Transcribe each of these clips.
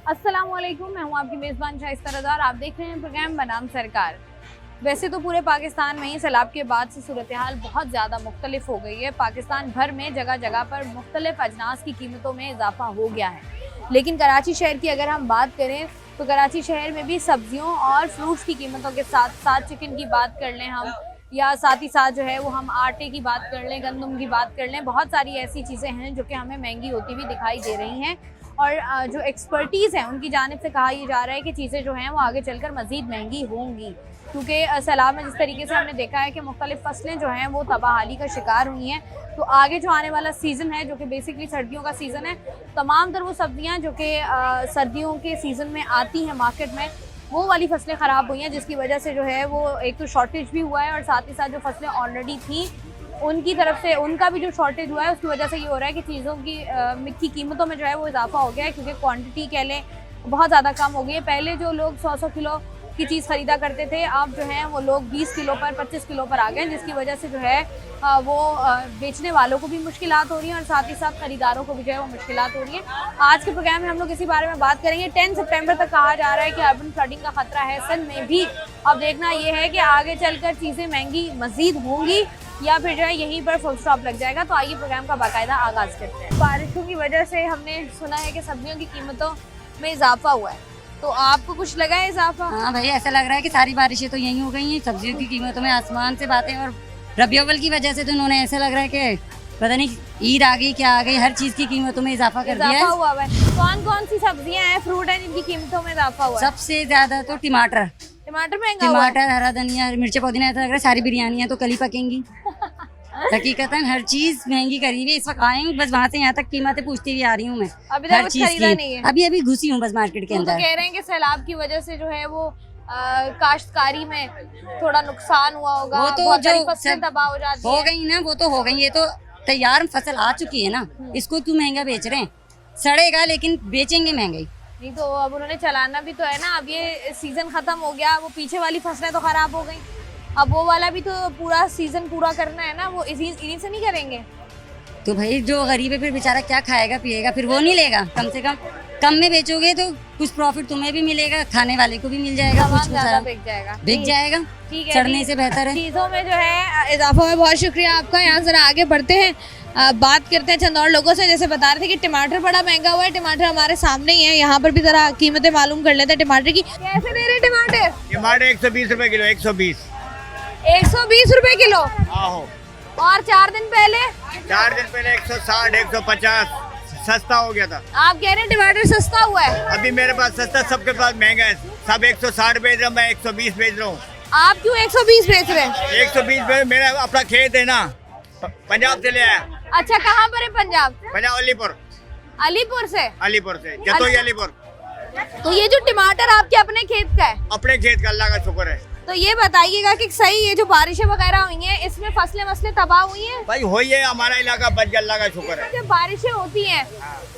अस्सलामुअलैकुम, मैं हूं आपकी मेज़बान शाइस्ता रज़ा। आप देख रहे हैं प्रोग्राम बनाम सरकार। वैसे तो पूरे पाकिस्तान में ही सैलाब के बाद से सूरत हाल बहुत ज़्यादा मुख्तलिफ हो गई है। पाकिस्तान भर में जगह जगह पर मुख्तलिफ अजनास की कीमतों में इजाफा हो गया है, लेकिन कराची शहर की अगर हम बात करें तो कराची शहर में भी सब्जियों और फ्रूट्स की कीमतों के साथ साथ चिकन की बात कर लें हम, या साथ ही साथ जो है वो हम आटे की बात कर लें, गंदम की बात कर लें, बहुत सारी ऐसी चीज़ें हैं जो कि हमें महंगी होती हुई दिखाई दे रही हैं। और जो एक्सपर्टीज़ हैं उनकी जानिब से कहा यह जा रहा है कि चीज़ें जो हैं वो आगे चलकर मज़ीद महंगी होंगी, क्योंकि सैलाब में जिस तरीके से हमने देखा है कि मुख्तलिफ फसलें जो हैं वो तबाहाली का शिकार हुई हैं। तो आगे जो आने वाला सीज़न है जो कि बेसिकली सर्दियों का सीज़न है, तमाम तर वो सब्जियाँ जो कि सर्दियों के सीज़न में आती हैं मार्केट में, वो वाली फसलें ख़राब हुई हैं, जिसकी वजह से जो है वो एक तो शॉर्टेज भी हुआ है और साथ ही साथ जो फसलें ऑलरेडी थी उनकी तरफ से उनका भी जो शॉर्टेज हुआ है उसकी वजह से ये हो रहा है कि चीज़ों की कीमतों में जो है वो इजाफा हो गया है, क्योंकि क्वांटिटी कह लें बहुत ज़्यादा कम हो गई है। पहले जो लोग 100-100 किलो की चीज़ ख़रीदा करते थे, अब जो है वो लोग 20 किलो पर 25 किलो पर आ गए हैं, जिसकी वजह से जो है वो बेचने वालों को भी मुश्किलात हो रही हैं और साथ ही साथ ख़रीदारों को भी जो है वो मुश्किलात हो रही हैं। आज के प्रोग्राम में हम लोग इसी बारे में बात करेंगे। 10 सितंबर तक कहा जा रहा है कि अर्बन फ्लडिंग का खतरा है सिंध में भी। अब देखना ये है कि आगे चलकर चीज़ें महंगी मज़ीद होंगी या फिर जो है यहीं पर फुल स्टॉप लग जाएगा। तो आइए प्रोग्राम का बाकायदा आगाज़ करते हैं। बारिशों की वजह से हमने सुना है कि सब्जियों की कीमतों में इजाफा हुआ है, तो आपको कुछ लगा है इजाफा? हाँ भाई, ऐसा लग रहा है कि सारी बारिशें तो यहीं हो गई हैं। सब्जियों की कीमतों में आसमान से बातें, और रबी अव्वल की वजह से तो उन्होंने ऐसा लग रहा है कि पता नहीं ईद आ गई क्या आ गई, हर चीज़ की कीमतों में इजाफा कर दिया है। हुआ है। कौन कौन सी सब्जियां हैं, फ्रूट है जिनकी कीमतों में इजाफा हुआ है? सबसे ज्यादा तो टमाटर महंगा हुआ है। टमाटर, हरा धनिया, मिर्ची, पुदीना। ऐसा लग रहा है सारी बिरयानियाँ तो कल ही पकेंगी। हकीकतन हर चीज महंगी करी हुई है। इस वक्त आई हूँ, बस वहाँ से यहाँ तक कीमतें पूछती हुई आ रही हूँ मैं। अभी तक कुछ खरीदा नहीं है? अभी घुसी हूँ बस मार्केट के अंदर। तो कह रहे हैं कि सैलाब की वजह से जो है वो काश्तकारी में थोड़ा नुकसान हुआ होगा, वो तो बहुत सारी जो फसलें तबाह हो जाती हो गई ना, वो तो हो गई। ये तो तैयार फसल आ चुकी है ना, इसको क्यों महंगा बेच रहे हैं? सड़ेगा लेकिन बेचेंगे महंगाई। नहीं तो अब उन्होंने चलाना भी तो है ना। अब ये सीजन खत्म हो गया, वो पीछे वाली फसलें तो खराब हो गई, अब वो वाला भी तो पूरा सीजन पूरा करना है ना, वो इन्हीं से नहीं करेंगे। तो भाई जो गरीब है फिर बेचारा क्या खाएगा पिएगा, फिर वो नहीं लेगा। कम से कम में बेचोगे तो कुछ प्रॉफिट तुम्हें भी मिलेगा, खाने वाले को भी मिल जाएगा, कुछ बिक जाएगा। ठीक है, सड़ने से बेहतर है। चीज़ों में जो है इजाफा हुआ है। बहुत शुक्रिया आपका। यहाँ जरा आगे बढ़ते हैं, बात करते हैं चंद और लोगों से। जैसे बता रहे थे कि टमाटर बड़ा महंगा हुआ है, टमाटर हमारे सामने ही है, यहाँ पर भी जरा कीमतें मालूम कर लेते हैं टमाटर की। कैसे दे रहे टमाटर? टमाटर 120 रुपए किलो। 120 रुपए किलो। आहो। और 4 दिन पहले 160, 150 सस्ता हो गया था। आप कह रहे हैं टमाटर सस्ता हुआ है? अभी मेरे पास सस्ता, सबके पास महंगा है। सब 160 बेच रहा हूँ, मैं 120 बेच रहा हूँ। आप क्यों 120 बेच रहे हैं? 120 बेच, मेरा अपना खेत है ना, पंजाब से ले आया। अच्छा, कहाँ पर है पंजाब? पंजाब अलीपुर से जतोई अलीपुर। तो ये जो टमाटर आपके अपने खेत का है? अपने खेत का, अल्लाह का शुक्र है। तो ये बताइएगा कि सही ये जो बारिशें वगैरह हुई हैं इसमें फसलें तबाह हुई हैं? भाई हुई है, हमारा इलाका बच गया, अल्लाह का शुक्र है। जब बारिशें होती हैं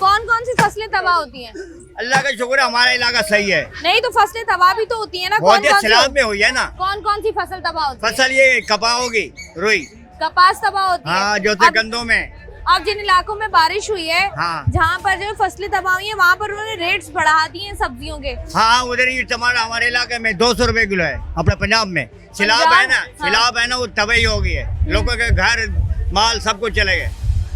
कौन कौन सी फसलें तबाह होती हैं? अल्लाह का शुक्र है, हमारा इलाका सही है। नहीं तो फसलें तबाह भी तो होती है ना। बहुत सैलाब में हुई है ना। कौन कौन सी फसल तबाह होती है? फसल ये कपास होगी, रुई, कपास तबाह होती है। हाँ, जो थे गंदों में। अब जिन इलाकों में बारिश हुई है, हाँ, जहाँ पर जो फसलें तबाह हुई है वहाँ पर उन्होंने रेट्स बढ़ा दिए हैं सब्जियों के। हाँ, उधर ही टमाटर हमारे इलाके में 200 रुपए किलो है। अपने पंजाब में सैलाब है ना, सैलाब है ना, वो तबाही हो गई है। लोगों के घर माल सब कुछ चले गए,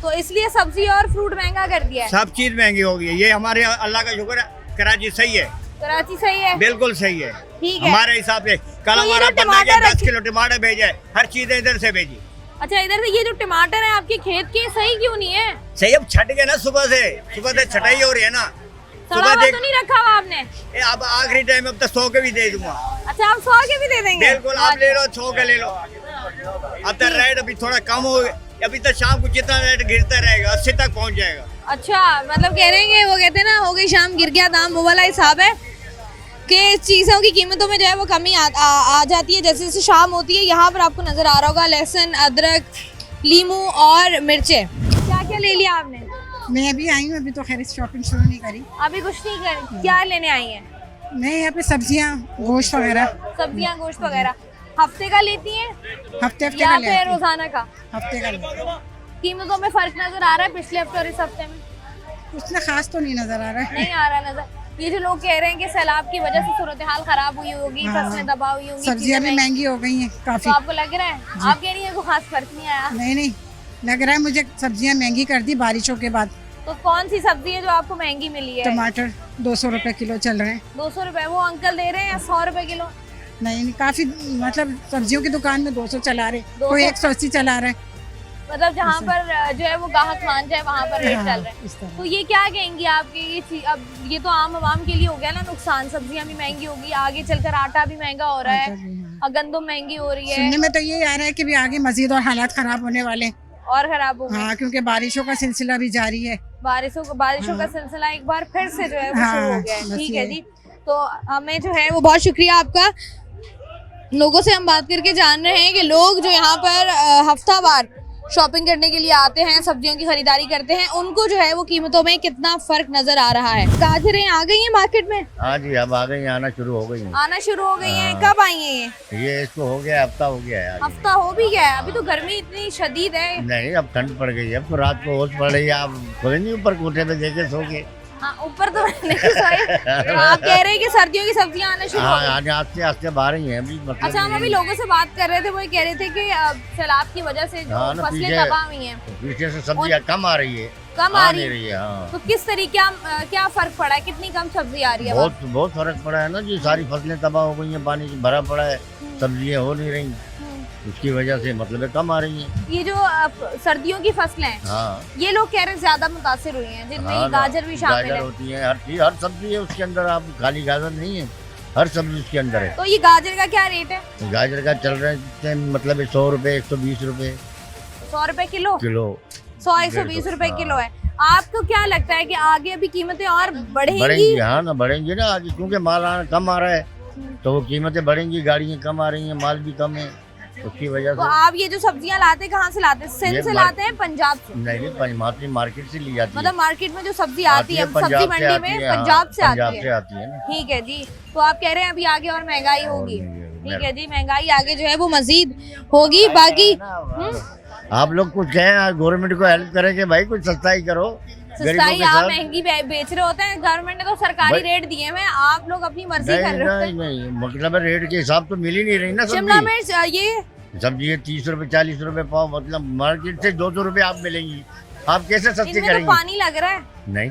तो इसलिए सब्जी और फ्रूट महंगा कर दिया है। सब चीज महंगी हो गई है। ये हमारे अल्लाह का शुक्र है, कराची सही है। कराची सही है, बिल्कुल सही है। ठीक है। हमारे हिसाब से कल तो हमारा बंदा गया 10 किलो टमाटर भेजा, हर चीज इधर से भेजी। अच्छा, इधर से ये जो टमाटर है आपके खेत के, सही क्यों नहीं है? सही, अब छट गए ना, सुबह से छटाई हो रही है ना। सड़ा हुआ तो नहीं रखा हुआ आपने? अब आखिरी टाइम अब तो 100 के भी दे दूंगा। अच्छा, आप 100 के भी दे देंगे? बिल्कुल, आप ले लो, 100 के ले लो। अब तो रेट अभी थोड़ा कम हो गया, अभी तो शाम को जितना रेट गिरता रहेगा 80 तक पहुंच जाएगा। अच्छा, मतलब कह रहे हैं, वो कहते हैं ना, हो गई शाम गिर गया दाम, वो वाला हिसाब है कि चीज़ों की कीमतों में जो है वो कमी आ जाती है जैसे जैसे शाम होती है। यहाँ पर आपको नजर आ रहा होगा लहसुन, अदरक, लीमू और मिर्चे। क्या क्या ले लिया आपने? मैं अभी आई हूँ, अभी तो खैर शॉपिंग शुरू नहीं करी। अभी कुछ नहीं करी? क्या लेने आई हैं? मैं यहाँ पे सब्जियाँ, गोश्त वगैरह। सब्जियाँ, गोश्त वगैरह हफ्ते का लेती हैं हफ्ते या का फिर रोजाना का? हफ्ते का। कीमतों में फर्क नजर आ रहा है पिछले हफ्ते और इस हफ्ते में? कुछ ना खास तो नहीं नजर आ रहा है। नहीं आ रहा नजर। ये जो लोग कह रहे हैं कि सैलाब की वजह से सूरत हाल खराब हुई होगी, हाँ। फसलें तबाह हुई होंगी, सब्जियां चीजें भी महंगी हो गई हैं तो काफी। आपको लग रहा है, आप कह रही है कोई खास फर्क नहीं आया? नहीं लग रहा है मुझे, सब्जियां महंगी कर दी बारिशों के बाद। तो कौन सी सब्जी है जो आपको महंगी मिली है? टमाटर 200 रुपए किलो चल रहे हैं। 200 रुपए वो अंकल दे रहे हैं या 100 रुपए किलो? नहीं काफी, मतलब सब्जियों की दुकान में 200 चला रहे, 200? कोई 180 चला रहा है। मतलब जहाँ पर जो है वो ग्राहक मान जाए वहाँ पर रेट हाँ, चल रहे इस हैं। तरह। तो ये क्या कहेंगी आपके ये अब ये तो आम आवाम के लिए हो गया ना नुकसान, सब्जियां भी महंगी होगी, आगे चलकर आटा भी महंगा हो रहा आटा है भी, हाँ। और गंदम महंगी हो रही है सुनने में तो ये आ रहा है कि भी आगे मजीद और हालात खराब होने वाले हैं। और खराब होगी। हाँ, क्योंकि बारिशों का सिलसिला भी जारी है। बारिशों का सिलसिला एक बार फिर से जो है वो हाँ, शुरू हो गया है। बस ठीक है ये। जी, तो हमें जो है वो बहुत शुक्रिया आपका। लोगों से हम बात करके जान रहे हैं कि लोग जो यहाँ पर हफ्तावार शॉपिंग करने के लिए आते हैं, सब्जियों की खरीदारी करते हैं, उनको जो है वो कीमतों में कितना फर्क नजर आ रहा है। गाजरें आ गई हैं मार्केट में? हाँ जी, अब आ गई, आना शुरू हो गई है। आना शुरू हो गई हैं। हाँ। कब आई हैं ये इसको हो गया, हफ्ता हो गया है आज। हफ्ता हो भी गया है, अभी तो गर्मी इतनी शदीद है। नहीं, अब ठंड पड़ गई है, अब तो रात को होश पड़ रही है। आप खुद नहीं ऊपर कोठे पे देखे सोगे। हाँ, ऊपर तो नहीं सोए। तो आप कह रहे हैं कि सर्दियों की सब्जियां आना शुरू हो हाँ, गई। आज आस्ते आस्ते बाहर ही है अभी, मतलब। अच्छा, हम अभी लोगों से बात कर रहे थे, वो ये कह रहे थे कि सैलाब की वजह से जो हाँ ना, फसलें पीछे- तबाह हुई हैं, पीछे से सब्जियाँ कम आ रही है, कम आ नहीं रही रही है। हाँ, तो किस तरीके क्या फर्क पड़ा है, कितनी कम सब्जी आ रही है? बहुत बहुत फर्क पड़ा है ना जी। सारी फसलें तबाह हो गई हैं, पानी भरा पड़ा है, सब्जियाँ हो नहीं रही, उसकी वजह से मतलब कम आ रही हैं। ये जो सर्दियों की फसलें हैं, हाँ, ये लोग कह रहे हैं ज्यादा मुतासिर हुई हैं, जिनमें हाँ ये ना, गाजर भी शामिल गाजर है। होती है, हर चीज, हर सब्जी है उसके अंदर। आप खाली गाजर नहीं है, हर सब्जी उसके अंदर है। तो ये गाजर का क्या रेट है? गाजर का चल रहा है मतलब 100 रुपए, 120 रुपए 100 रुपए किलो, किलो, 100-120 रुपए हाँ। किलो है। आपको क्या लगता है कि आगे अभी कीमतें और बढ़ेंगी? बढ़ेंगी। हाँ ना, बढ़ेंगी ना आगे, क्योंकि माल कम आ रहा है तो वो कीमतें बढ़ेंगी। गाड़ियाँ कम आ रही हैं, माल भी कम है, उसकी वजह तो से। आप ये जो सब्जियां लाते हैं कहाँ से लाते हैं? सिंध ये से मार- लाते हैं, पंजाब से? नहीं, मार्केट से ली जाती है। मतलब मार्केट में जो सब्जी आती है सब्जी पंजाब से मंडी आती में है, हाँ, पंजाब से पंजाब आती से है। आती है ना। ठीक है जी, तो आप कह रहे हैं अभी आगे और महंगाई होगी। ठीक है जी, महंगाई आगे जो है वो मजीद होगी। बाकी आप लोग कुछ कहें, गवर्नमेंट को हेल्प करें कि भाई कुछ सस्ताई करो गरीबों सस्ताई के आप साथ। महंगी बेच रहे होते हैं, गवर्नमेंट ने तो सरकारी भाई- रेट दिए हैं, आप लोग अपनी मर्जी कर नहीं रहे होते नहीं हैं। नहीं, मतलब रेट के हिसाब तो मिल ही नहीं रही ना शिमला सब्जी। मिर्च ये सब्जी है 30 रुपए 40 रुपए पाव, मतलब मार्केट से 200 रुपए आप मिलेंगी। आप कैसे सस्ती इनमें तो करेंगी? पानी लग रहा है। नहीं,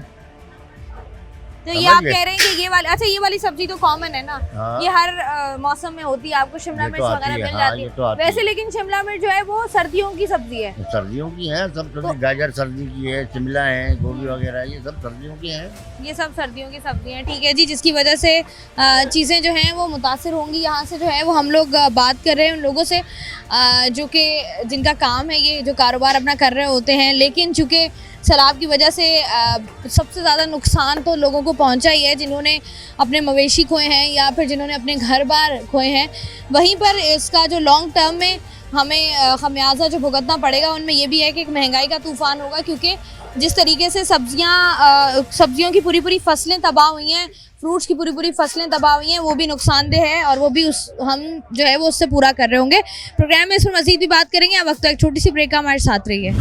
तो ये समझ आप गए। कह रहे हैं कि ये वाली, अच्छा ये वाली सब्जी तो कॉमन है ना, हाँ। ये हर मौसम में होती है, आपको शिमला ये तो मिर्च आती वगैरह है, मिल हाँ, जाती ये है। तो आती वैसे है। लेकिन शिमला मिर्च जो है वो सर्दियों की सब्जी है। सर्दियों की है सब सब्जी, तो- गाजर सर्दी की है, शिमला है, गोभी वगैरह, ये सब सर्दियों की है। ये सब सर्दियों की सब्जी हैं। ठीक है जी, जिसकी वजह से चीज़ें जो हैं वो मुतासिर होंगी। यहाँ से जो है वो हम लोग बात कर रहे हैं उन लोगों से जो कि जिनका काम है ये जो कारोबार अपना कर रहे होते हैं, लेकिन चूँकि सैलाब की वजह से सबसे ज़्यादा नुकसान तो लोगों को पहुंचा ही है, जिन्होंने अपने मवेशी खोए हैं या फिर जिन्होंने अपने घर बार खोए हैं। वहीं पर इसका जो लॉन्ग टर्म में हमें खमियाजा जो भुगतना पड़ेगा उनमें ये भी है कि एक महंगाई का तूफान होगा, क्योंकि जिस तरीके से सब्जियों की पूरी फसलें तबाह हुई हैं, फ्रूट्स की पूरी फसलें तबाह हुई हैं, वो भी नुकसानदेह है और वो भी हम जो है वो उससे पूरा कर रहे होंगे। प्रोग्राम में इस पर मजीद भी बात करेंगे। अब वक्त एक छोटी सी ब्रेक का, हमारे साथ रहिए।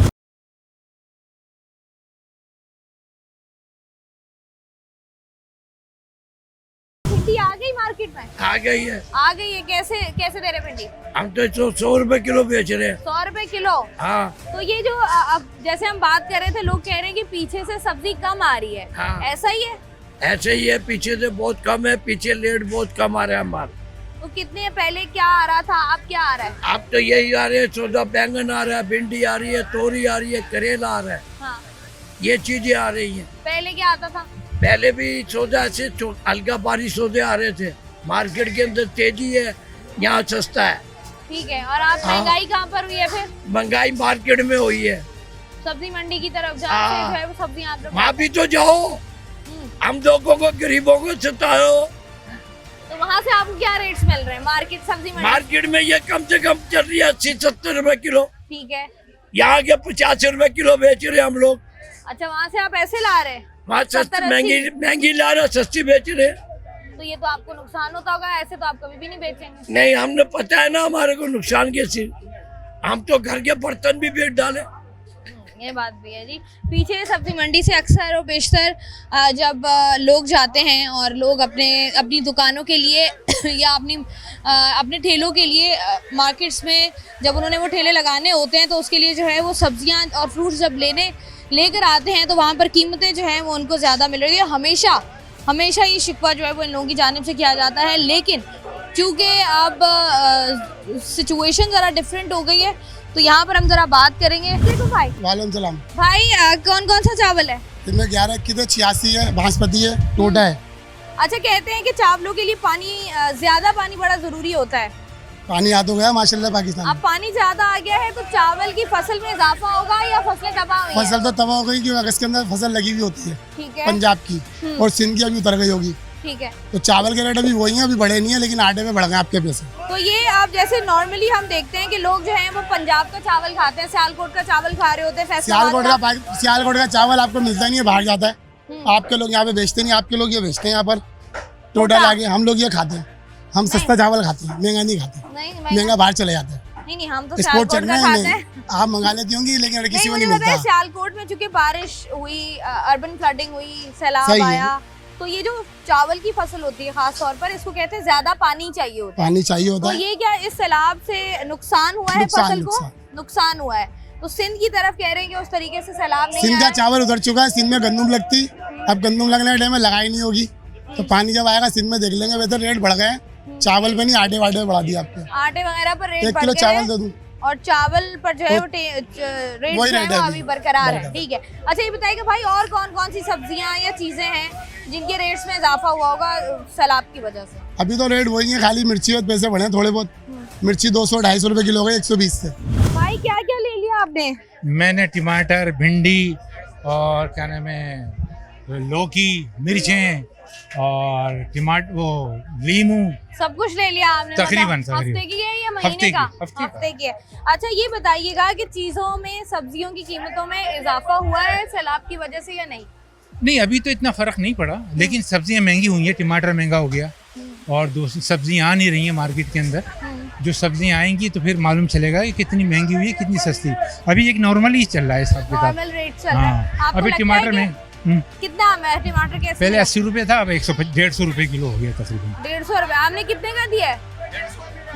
भिंडी आ गई मार्केट में? आ गई है। आ गई है। कैसे कैसे दे रहे भिंडी? हम तो 100 रुपए किलो बेच रहे हैं। 100 रुपए किलो। हाँ तो ये जो अब जैसे हम बात कर रहे थे, लोग कह रहे हैं कि पीछे से सब्जी कम आ रही है, हाँ। ऐसा ही है? ऐसे ही है, पीछे से बहुत कम है, पीछे लेट बहुत कम आ रहा है माल। तो कितने पहले क्या आ रहा था, अब क्या आ रहा है? अब तो यही आ रहे हैं, सौदा बैंगन आ रहा है, भिंडी आ रही है, तोरी आ रही है, करेला आ रहा है, हाँ। ये चीजें आ रही हैं। पहले क्या आता था? पहले भी सौदा ऐसे हल्का भारी सौदे आ रहे थे। मार्केट के अंदर तेजी है, यहाँ सस्ता है। ठीक है। और आप हाँ। महंगाई कहाँ पर हुई है फिर? महंगाई मार्केट में हुई है। सब्जी मंडी की तरफ जहाँ से हाँ। जो है वो सब्जी आप लोग वहाँ भी तो जाओ, हम लोगों को गरीबों को सताओ। तो वहाँ से आपको क्या रेट्स मिल रहे हैं मार्केट सब्जी मंडी? मार्केट में ये कम से कम चल रही है 80-70 रुपए किलो। ठीक है। यहाँ के 50 रुपए किलो बेच रहे हम लोग। अच्छा, वहाँ से आप ऐसे ला रहे हैं? वहाँ 70-80? सस्ती महंगी ला रहे, सस्ती बेच रहे। तो ये तो आपको नुकसान होता होगा, ऐसे तो आप कभी भी नहीं बेचेंगे। नहीं, हमने पता है ना हमारे को नुकसान कैसे। हम तो घर के बर्तन भी बेच डाले। ये बात भी है जी। पीछे सब्जी मंडी से अक्सर और बेशतर जब लोग जाते हैं और लोग अपनी दुकानों के लिए या अपने ठेलों के लिए मार्केट्स में जब उन्होंने वो ठेले लगाने होते हैं तो उसके लिए जो है वो सब्जियां और फ्रूट्स जब लेकर आते हैं तो वहाँ पर कीमतें जो हैं वो उनको ज़्यादा मिल रही है। हमेशा ये शिकवा जो है वो इन लोगों की जानिब से किया जाता है, लेकिन चूँकि अब सिचुएशन ज़रा डिफरेंट हो गई है तो यहाँ पर हम ज़रा बात करेंगे। देखो वालेकुम सलाम। भाई कौन कौन सा चावल है? इनमें 11 की तो 86 है, बासमती है, टोटा है। अच्छा, कहते हैं कि चावलों के लिए पानी ज़्यादा पानी बड़ा ज़रूरी होता है। पानी आ तो गया माशाल्लाह पाकिस्तान अब में। पानी ज़्यादा आ गया है तो चावल की फसल में इजाफा होगा या फसलें तबाह हुई हैं? फसल तो तबाह हो गई क्योंकि अगस्त के अंदर फसल लगी हुई होती है ठीक है, पंजाब की, और सिंध की अभी उतर गई होगी। ठीक है। तो चावल के रेट अभी वही हैं, अभी बढ़े नहीं है, लेकिन आटे में बढ़ गए आपके पैसे। तो ये आप जैसे नॉर्मली हम देखते हैं कि लोग जो हैं वो पंजाब का चावल खाते हैं, सियालकोट का चावल खा रहे होते हैं, सियालकोट का चावल आपको मिलता नहीं है, बाहर जाता है। आपके लोग यहाँ पे बेचते नहीं, आपके लोग ये बेचते हैं यहाँ पर टोटा लाके। हम लोग ये खाते हैं, हम सस्ता चावल खाते हैं, महंगा नहीं खाते। नहीं महंगा बाहर चले जाता है। नहीं, हम तो एक्सपोर्ट सियालकोट चलना का है खाते नहीं, हैं। आप मंगा लेती होंगी, लेकिन अगर किसी को नहीं, नहीं मुझे पता है मिलता। सियालकोट में चूंकि बारिश हुई, अर्बन फ्लडिंग हुई, सैलाब सही है। आया, तो ये जो चावल की फसल होती है खास तौर पर, इसको कहते हैं ज्यादा पानी चाहिए होता है। पानी चाहिए होता तो है। ये क्या इस सैलाब से नुकसान हुआ है? फसल को नुकसान हुआ है। तो सिंध की तरफ कह रहे हैं कि उस तरीके से सैलाब नहीं सिंध का आया। चावल उतर चुका है, सिंध में गंदुम लगती, अब गंदुम लगने के टाइम में लगाई नहीं होगी, तो पानी जब आएगा सिंध में देख लेंगे। वैसे रेट बढ़ गए, चावल पे नहीं आटे वाटे पे बढ़ा दिया आपके। आटे वगैरह पर रेट 1 बढ़ किलो गए चावल हैं दे दूं, और चावल पर जो है वो रेट जो वही है रेट वो है अभी अभी, बरकरार है। बरकरार। ठीक है। अच्छा, ये बताइए कि भाई और कौन कौन सी सब्जियां या चीजें हैं जिनके रेट्स में इजाफा हुआ होगा सैलाब की वजह से? अभी तो रेट वही है, खाली मिर्ची और पैसे बढ़े थोड़े बहुत। मिर्ची 200-250 रुपए किलो हो गई 120 से। भाई क्या क्या ले लिया आपने? मैंने टमाटर, भिंडी और क्या नाम है, लौकी, मिर्चें और टमाटर, वो लीमू, सब कुछ ले लिया आपने? तकरीबन, मतलब हफ्ते की है या हफ्ते महीने की, का? हफ्ते की है। अच्छा, ये बताइएगा कि चीजों में, सब्जियों की कीमतों में इजाफा हुआ है सैलाब की वजह से या नहीं? नहीं, अभी तो इतना फर्क नहीं पड़ा, लेकिन सब्जियां महंगी हुई हैं। टमाटर महंगा हो गया और दूसरी सब्जियां आ नहीं रही हैं मार्केट के अंदर। जो सब्जियां आएंगी तो फिर मालूम चलेगा कि कितनी महंगी हुई है, कितनी सस्ती। अभी एक नॉर्मल ही चल रहा है हिसाब किताब। नॉर्मल रेट चल रहा है। हाँ, आपको अभी लगता टमाटर है में कि कितना है टमाटर? कैसे पहले 80 रुपए था, अब 150 रुपए किलो हो गया तकरीबन। 150 रुपए। आपने कितने का दिया है?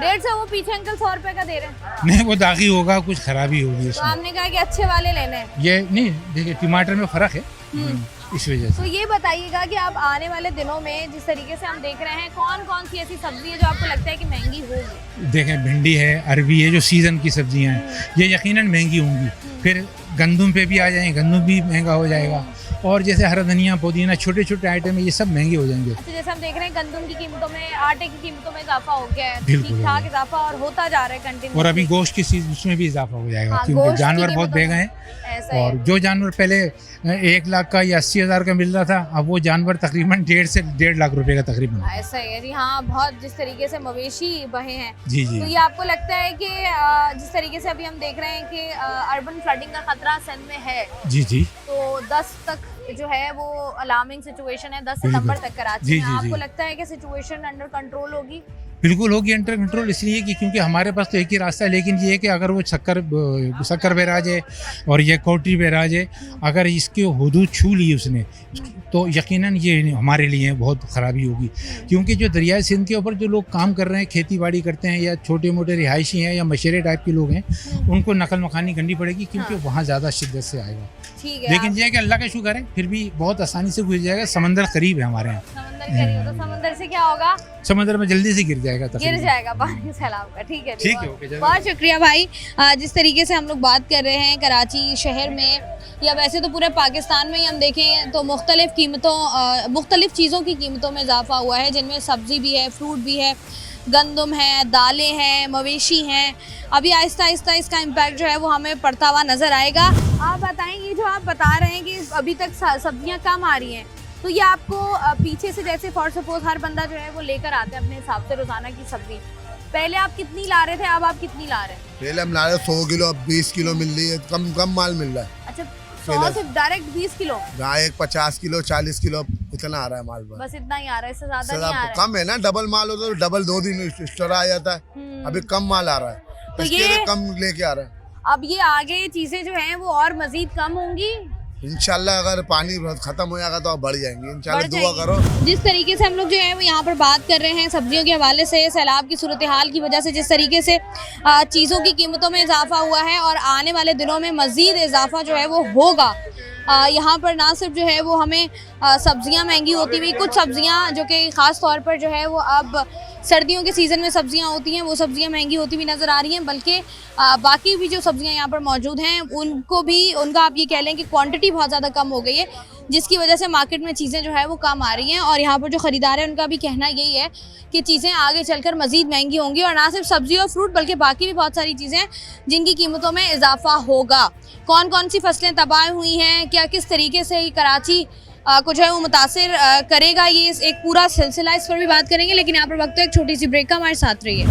150। वो पीछे अंकल 100 रुपए का दे रहे हैं। नहीं, वो दागी होगा, कुछ खराबी होगी तो इसमें। आपने कहा कि अच्छे वाले लेने हैं। ये नहीं, देखिए टमाटर में फर्क है, इस वजह तो से। ये बताइएगा कि आप आने वाले दिनों में जिस तरीके से हम देख रहे हैं, कौन कौन सी ऐसी सब्जी है जो आपको लगता है कि महंगी होगी? देखें, भिंडी है, अरबी है, जो सीज़न की सब्जियां हैं, ये यकीनन महंगी होंगी। फिर गंदुम पे भी आ जाएंगे, गंदुम भी महंगा हो जाएगा। और जैसे हरा धनिया, पुदीना, छोटे छोटे आइटम है, ये सब महंगे हो जाएंगे। अच्छा, जैसे हम देख रहे हैं गंदम की कीमतों में, आटे की कीमतों में इजाफा हो गया है, बिल्कुल, ठीक ठाक इजाफा और होता जा रहा है कंटिन्यू। और अभी गोश्त की चीज, उसमें भी इजाफा हो जाएगा, हाँ, क्योंकि गोश्त की जानवर बहुत कीमतों महंगे में हैं। ऐसा है। और जो जानवर पहले 1 लाख का या 80,000 का मिल रहा था, अब वो जानवर तकरीबन 1.5 से 1.5 लाख रुपए का तकरीबन। ऐसा है जी। हाँ, बहुत जिस तरीके से मवेशी बहे हैं, जी जी। तो ये आपको लगता है कि जिस तरीके से अभी हम देख रहे हैं कि अर्बन फ्लडिंग का खतरा सिंध में है, जी जी। तो 10 तक जो है वो अलार्मिंग सिचुएशन है, 10 बिल्कुल। सितंबर तक कराची जी, में। जी, आपको जी। लगता है कि सिचुएशन अंडर कंट्रोल होगी? बिल्कुल होगी अंडर कंट्रोल, इसलिए कि क्योंकि हमारे पास तो एक ही रास्ता है। लेकिन ये है कि अगर वो शक्कर बैराज है और ये कोटरी बैराज है, अगर इसकी हुदूद छू ली उसने, तो यकीनन ये हमारे लिए बहुत ख़राबी होगी। क्योंकि जो दरियाए सिंध के ऊपर जो लोग काम कर रहे हैं, खेती बाड़ी करते हैं, या छोटे मोटे रिहायशी हैं या मशेरे टाइप के लोग हैं, उनको नकल मकानी करनी पड़ेगी, क्योंकि वहाँ ज़्यादा शिद्दत से आएगा। ठीक है। लेकिन ये है कि अल्लाह का शुक्र है, फिर भी बहुत आसानी से गुजर जाएगा। समंदर करीब है हमारे यहाँ, समंदर करीब, तो समंदर से क्या होगा? समंदर में जल्दी से गिर जाएगा, गिर तकरीबन। जाएगा पानी सैलाब का। ठीक है, ठीक है, ओके, जल्दी। बहुत शुक्रिया भाई। जिस तरीके से हम लोग बात कर रहे हैं कराची शहर में, या वैसे तो पूरे पाकिस्तान में ही हम देखें तो मुख्तलिफ चीज़ों की कीमतों में इजाफा हुआ है, जिनमें सब्ज़ी भी है, फ्रूट भी है, गंदम है, दालें हैं, मवेशी हैं। अभी आहिस्ता आहिस्ता इसका इम्पैक्ट जो है वो हमें पड़ता हुआ नज़र आएगा। आप बताएं, ये जो आप बता रहे हैं कि अभी तक सब्जियां कम आ रही हैं, तो ये आपको पीछे से, जैसे फॉर सपोज हर बंदा जो है वो लेकर आते हैं अपने हिसाब से रोज़ाना की सब्जी, पहले आप कितनी ला रहे थे, अब आप कितनी ला रहे हैं? पहले हम ला रहे 100 किलो, अब 20 किलो मिल रही है, कम माल मिल रहा है। अच्छा, 100 से डायरेक्ट 20 किलो? जहाँ एक 50 किलो 40 किलो इतना आ रहा है माल पर। बस इतना ही आ रहा है, इससे ज्यादा नहीं आ रहा है। कम है ना, डबल माल हो तो डबल 2 दिन स्टोर आ जाता है। अभी कम माल आ रहा है, तो इसके ये लिए कम लेके आ रहा है। अब ये आगे चीजें जो हैं वो और मजीद कम होंगी। इंशाल्लाह अगर पानी खत्म हो जाएगा तो आप बढ़ जाएंगे, इंशाल्लाह बढ़ दुआ जाएंगी। करो। जिस तरीके से हम लोग जो है वो यहाँ पर बात कर रहे हैं सब्जियों के हवाले से, सैलाब की सूरत हाल की वजह से जिस तरीके से चीज़ों की कीमतों में इजाफा हुआ है और आने वाले दिनों में मज़ीद इजाफा जो है वो होगा। यहाँ पर ना सिर्फ जो है वो हमें सब्जियाँ महंगी होती हुई, कुछ सब्जियाँ जो कि ख़ास तौर पर जो है वो अब सर्दियों के सीज़न में सब्जियां होती हैं वो सब्जियां महंगी होती हुई नज़र आ रही हैं, बल्कि बाकी भी जो सब्जियां यहाँ पर मौजूद हैं उनको भी, उनका आप ये कह लें कि क्वांटिटी बहुत ज़्यादा कम हो गई है, जिसकी वजह से मार्केट में चीज़ें जो है वो कम आ रही हैं। और यहाँ पर जो ख़रीदार हैं उनका भी कहना यही है कि चीज़ें आगे चलकर मज़ीद महंगी होंगी और ना सिर्फ सब्ज़ी और फ्रूट बल्कि बाकी भी बहुत सारी चीज़ें हैं जिनकी कीमतों में इजाफा होगा। कौन कौन सी फसलें तबाह हुई हैं, क्या किस तरीके से कराची को जो है वो मुतासिर करेगा, ये एक पूरा सिलसिला, इस पर भी बात करेंगे। लेकिन यहाँ पर वक्त है एक छोटी सी ब्रेक का, हमारे साथ रहिए।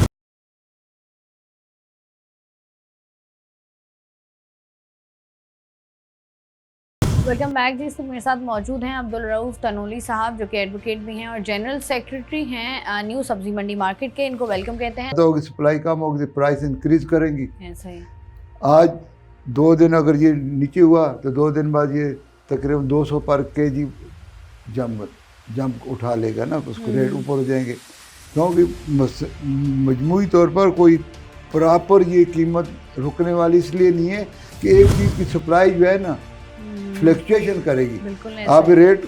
वेलकम बैक जी। मेरे साथ मौजूद हैं अब्दुल रऊफ तनोली साहब जो कि एडवोकेट भी हैं और जनरल सेक्रेटरी हैं न्यू सब्जी मंडी मार्केट के। इनको वेलकम कहते हैं। तो सप्लाई कम होगी, प्राइस इंक्रीज करेंगी। ऐसा ही आज 2 दिन अगर ये नीचे हुआ तो 2 दिन बाद ये तकरीबन 200 पर केजी जंप उठा लेगा ना, उसको रेट ऊपर हो जाएंगे, क्योंकि मजमूई तौर पर कोई प्रॉपर ये कीमत रुकने वाली इसलिए नहीं है कि एक चीज़ की सप्लाई जो है ना फ्लक्चुएशन करेगी। अब रेट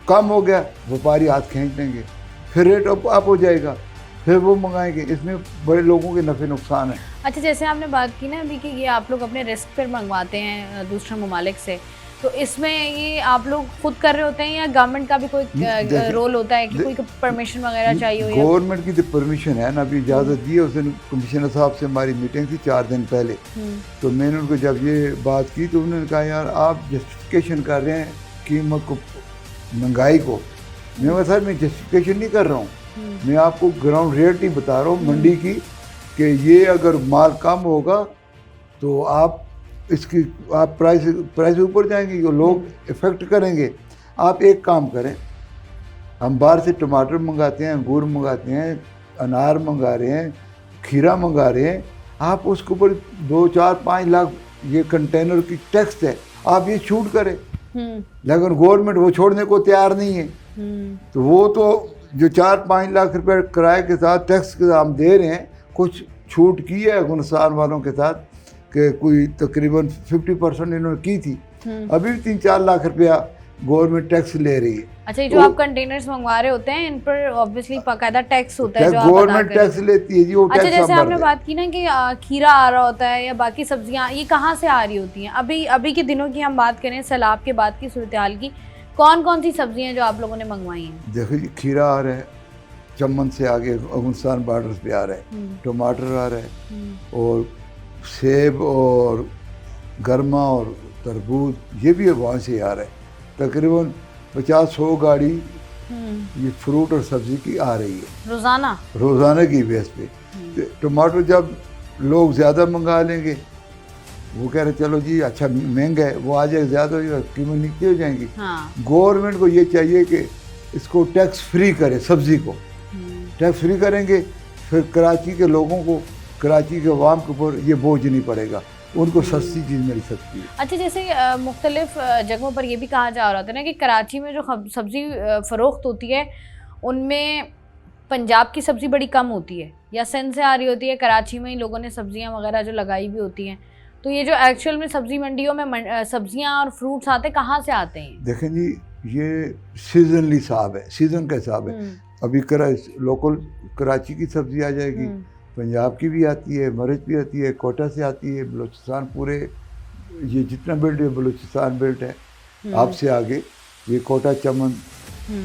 कम हो गया, व्यापारी हाथ खींच लेंगे, फिर रेट अप हो जाएगा, फिर वो मंगाएंगे, इसमें बड़े लोगों के नफ़े नुकसान है। अच्छा, जैसे आपने बात की ना अभी कि ये आप लोग अपने रिस्क पर मंगवाते हैं दूसरे ममालिक से, तो इसमें ये आप लोग खुद कर रहे होते हैं या गवर्नमेंट का भी कोई रोल होता है कि कोई परमिशन वगैरह चाहिए हो? गवर्नमेंट की तो परमिशन है ना, अभी इजाज़त दी है। उस दिन कमिश्नर साहब से हमारी मीटिंग थी 4 दिन पहले, तो मैंने उनको जब ये बात की तो उन्होंने कहा यार आप जस्टिफिकेशन कर रहे हैं कीमत को, महंगाई को। मैं कहा सर मैं जस्टिफिकेशन नहीं कर रहा हूँ, मैं आपको ग्राउंड रेट ही बता रहा हूँ मंडी की, कि ये अगर माल कम होगा तो आप इसकी प्राइस ऊपर जाएंगी, जो लोग इफ़ेक्ट करेंगे। आप एक काम करें, हम बाहर से टमाटर मंगाते हैं, अंगूर मंगाते हैं, अनार मंगा रहे हैं, खीरा मंगा रहे हैं, आप उसके ऊपर 2, 4, 5 लाख ये कंटेनर की टैक्स है, आप ये छूट करें। लेकिन गवर्नमेंट वो छोड़ने को तैयार नहीं है, तो वो तो जो 4-5 लाख रुपए किराए के साथ टैक्स के हम दे रहे हैं, कुछ छूट की है अफगानिस्तान वालों के साथ कि कोई तकरीबन 50% इन्होंने की थी, अभी भी 3-4 लाख रुपया गवर्नमेंट टैक्स ले रही है। अच्छा, ये जो आप कंटेनर्स मंगवा रहे होते हैं इन पर ऑब्वियसली बाकायदा टैक्स होता है जो आप गवर्नमेंट टैक्स लेती है जी, वो टैक्स। अच्छा, जैसे आपने बात की ना कि खीरा आ रहा होता है या बाकी सब्जियां, ये कहाँ से आ रही होती हैं? अभी के दिनों की हम बात करें, सैलाब के बाद की सूरत हाल की, कौन कौन सी सब्जियां जो आप लोगों ने मंगवाई हैं? देखो जी, खीरा आ रहा है चमन से आगे अफगानिस्तान बॉर्डर पे आ रहा है, टमाटर आ रहा है, और सेब और गर्मा और तरबूज ये भी वहाँ से आ रहा है। तकरीबन 50-100 गाड़ी ये फ्रूट और सब्जी की आ रही है रोज़ाना की बेस पे। टमाटर जब लोग ज़्यादा मंगा लेंगे, वो कह रहे चलो जी अच्छा महंगा है, वो आ जाए ज़्यादा हो, कीमत नीचे हो जाएंगी। गवर्नमेंट को ये चाहिए कि इसको टैक्स फ्री करे, सब्ज़ी को टैक्स फ्री करेंगे, फिर कराची के लोगों को, कराची के अवाम के ऊपर ये बोझ नहीं पड़ेगा, उनको सस्ती चीज़ मिल सकती है। अच्छा, जैसे मुख्तलिफ जगहों पर ये भी कहा जा रहा था ना कि कराची में जो सब्ज़ी फ़रोख्त होती है उनमें पंजाब की सब्ज़ी बड़ी कम होती है या सिंध से आ रही होती है, कराची में ही लोगों ने सब्ज़ियाँ वगैरह जो लगाई भी होती हैं, तो ये जो एक्चुअल में सब्ज़ी मंडियों में सब्ज़ियाँ और फ्रूट्स आते कहाँ से आते हैं? देखें जी, ये सीजनली हिसाब है, सीज़न का हिसाब है। अभी लोकल कराची की सब्ज़ी आ जाएगी, पंजाब की भी आती है, मरज भी आती है, कोटा से आती है, बलूचिस्तान पूरे ये जितना बेल्ट है बलूचिस्तान बेल्ट है, आपसे आगे ये कोटा चमन